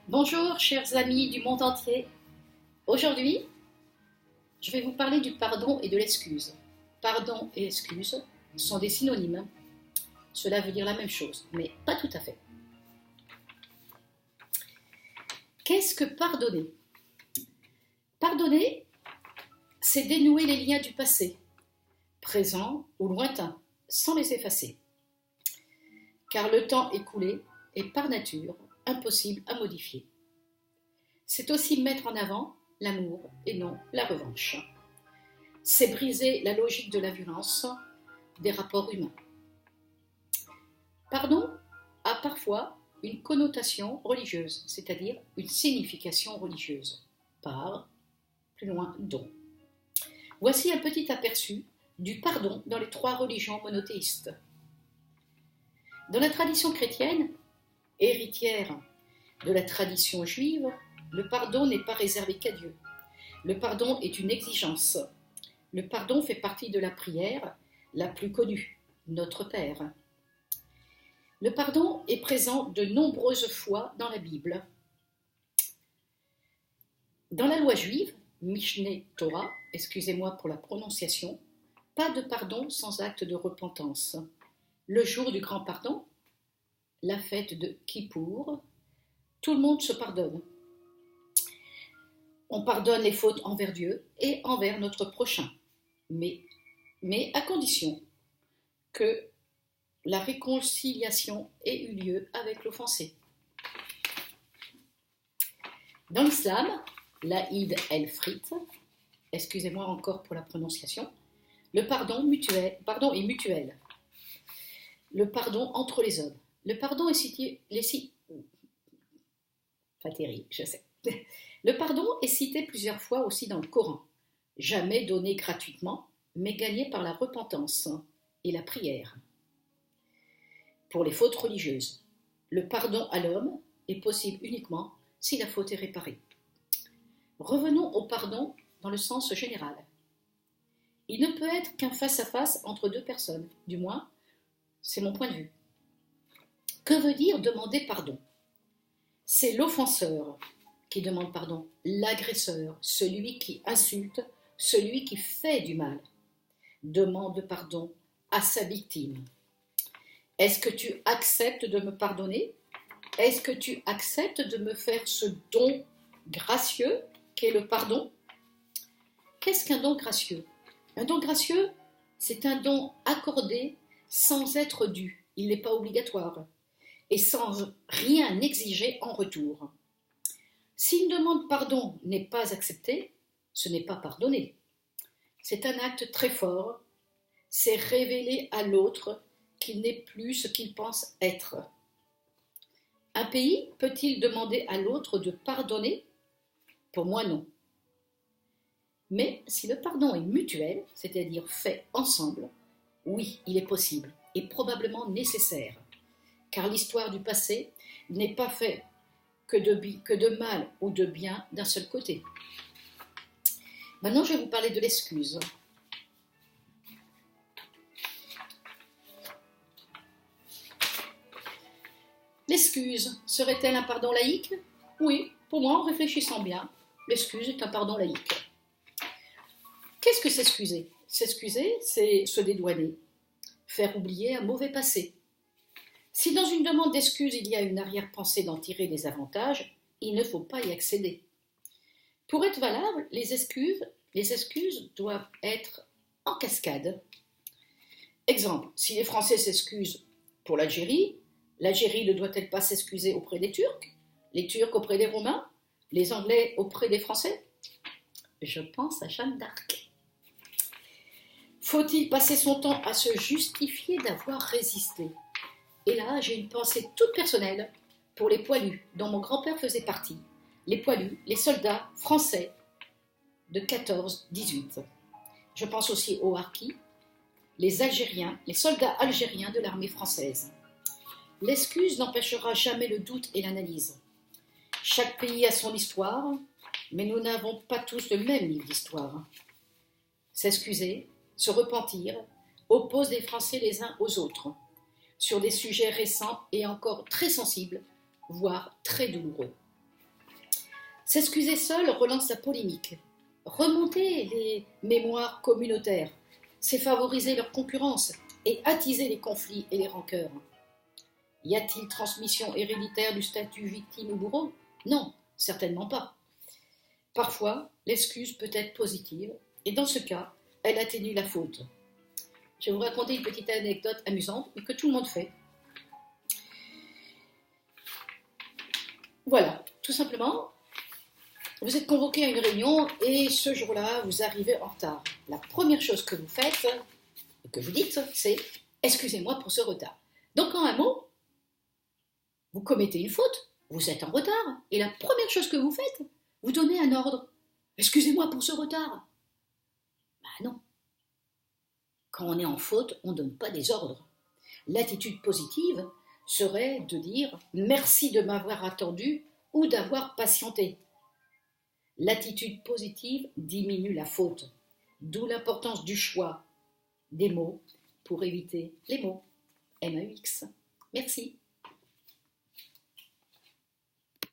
Bonjour chers amis du monde entier. Aujourd'hui, je vais vous parler du pardon et de l'excuse. Pardon et excuse sont des synonymes. Cela veut dire la même chose, mais pas tout à fait. Qu'est-ce que pardonner? Pardonner, c'est dénouer les liens du passé, présent ou lointain, sans les effacer. Car le temps écoulé est par nature impossible à modifier. C'est aussi mettre en avant l'amour et non la revanche. C'est briser la logique de la violence des rapports humains. Pardon a parfois une connotation religieuse, c'est-à-dire une signification religieuse. Par, plus loin, don. Voici un petit aperçu du pardon dans les trois religions monothéistes. Dans la tradition chrétienne, héritière de la tradition juive, le pardon n'est pas réservé qu'à Dieu. Le pardon est une exigence. Le pardon fait partie de la prière la plus connue, Notre Père. Le pardon est présent de nombreuses fois dans la Bible. Dans la loi juive, Mishneh Torah, excusez-moi pour la prononciation, pas de pardon sans acte de repentance. Le jour du grand pardon, la fête de Kippour, tout le monde se pardonne. On pardonne les fautes envers Dieu et envers notre prochain, mais à condition que la réconciliation ait eu lieu avec l'offensé. Dans l'islam, l'Aïd el-Fitr, excusez-moi encore pour la prononciation, le pardon est mutuel. Le pardon entre les hommes. Le pardon est pas terrible, je sais. Le pardon est cité plusieurs fois aussi dans le Coran. Jamais donné gratuitement, mais gagné par la repentance et la prière. Pour les fautes religieuses, le pardon à l'homme est possible uniquement si la faute est réparée. Revenons au pardon dans le sens général. Il ne peut être qu'un face-à-face entre deux personnes, du moins, c'est mon point de vue. Que veut dire demander pardon? C'est l'offenseur qui demande pardon, l'agresseur, celui qui insulte, celui qui fait du mal, demande pardon à sa victime. Est-ce que tu acceptes de me pardonner? Est-ce que tu acceptes de me faire ce don gracieux qu'est le pardon? Qu'est-ce qu'un don gracieux? Un don gracieux, c'est un don accordé sans être dû, il n'est pas obligatoire, et sans rien exiger en retour. Si une demande pardon n'est pas acceptée, ce n'est pas pardonner. C'est un acte très fort, c'est révéler à l'autre qu'il n'est plus ce qu'il pense être. Un pays peut-il demander à l'autre de pardonner? Pour moi, non. Mais si le pardon est mutuel, c'est-à-dire fait ensemble, oui, il est possible et probablement nécessaire, car l'histoire du passé n'est pas faite que de mal ou de bien d'un seul côté. Maintenant, je vais vous parler de l'excuse. L'excuse serait-elle un pardon laïque? Oui, pour moi, en réfléchissant bien, l'excuse est un pardon laïque. Qu'est-ce que s'excuser? S'excuser, c'est se dédouaner, faire oublier un mauvais passé. Si dans une demande d'excuse il y a une arrière-pensée d'en tirer des avantages, il ne faut pas y accéder. Pour être valable, les excuses doivent être en cascade. Exemple, si les Français s'excusent pour l'Algérie, l'Algérie ne doit-elle pas s'excuser auprès des Turcs, les Turcs auprès des Romains, les Anglais auprès des Français? Je pense à Jeanne d'Arc. Faut-il passer son temps à se justifier d'avoir résisté? Et là, j'ai une pensée toute personnelle pour les poilus, dont mon grand-père faisait partie. Les poilus, les soldats français de 14-18. Je pense aussi aux harkis, les Algériens, les soldats algériens de l'armée française. L'excuse n'empêchera jamais le doute et l'analyse. Chaque pays a son histoire, mais nous n'avons pas tous le même livre d'histoire. S'excuser, se repentir, oppose les Français les uns aux autres, sur des sujets récents et encore très sensibles, voire très douloureux. S'excuser seul relance la polémique. Remonter les mémoires communautaires, c'est favoriser leur concurrence et attiser les conflits et les rancœurs. Y a-t-il transmission héréditaire du statut victime ou bourreau? Non, certainement pas. Parfois, l'excuse peut être positive, et dans ce cas, elle atténue la faute. Je vais vous raconter une petite anecdote amusante, mais que tout le monde fait. Voilà, tout simplement, vous êtes convoqué à une réunion et ce jour-là, vous arrivez en retard. La première chose que vous faites, que vous dites, c'est « excusez-moi pour ce retard ». Donc en un mot, vous commettez une faute, vous êtes en retard, et la première chose que vous faites, vous donnez un ordre. « Excusez-moi pour ce retard ». Ben non. Quand on est en faute, on ne donne pas des ordres. L'attitude positive serait de dire « merci de m'avoir attendu » ou d'avoir patienté. L'attitude positive diminue la faute, d'où l'importance du choix des mots pour éviter les mots. MAUX. Merci.